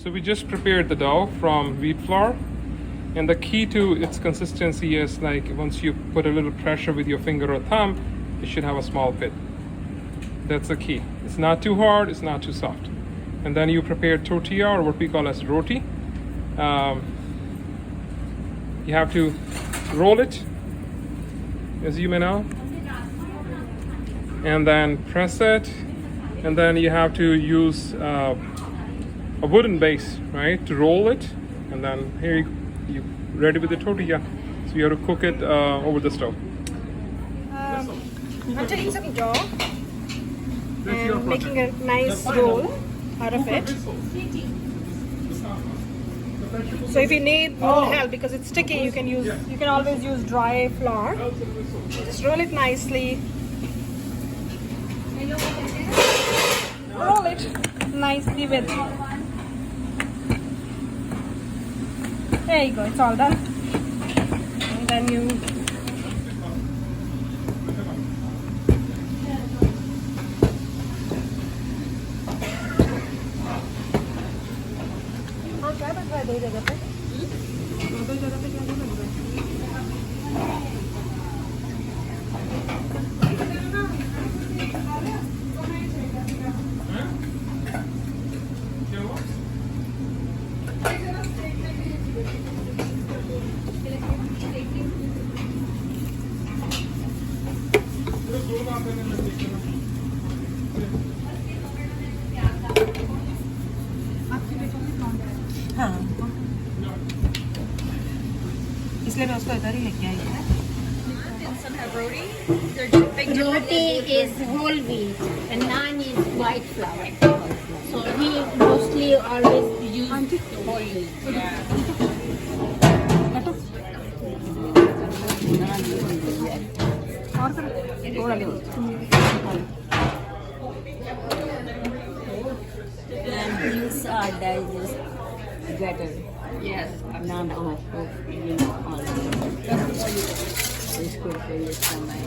So we just prepared the dough from wheat flour, and the key to its consistency is like once you put a little pressure with your finger or thumb, it should have a small pit. That's the key. It's not too hard, it's not too soft. And then you prepare tortilla, or what we call as roti. You have to roll it, as you may know, and then press it, and then you have to use a wooden base, right, to roll it, and then here you ready with the tortilla. So you have to cook it over the stove. I'm taking some dough and making a nice roll out of it. So if you need more help because it's sticky, you can always use dry flour. Just roll it nicely. Roll it nicely with. There you go, it's all done. And then you इसलिए मैं उसको इधर ही लेके आई हूँ. Some have roti. They're just big. Roti is whole wheat and naan is white flour. So we mostly always use whole wheat. और फिर थोड़ा ले. And these are digest better. Yes. Not all food, all it's good for your stomach.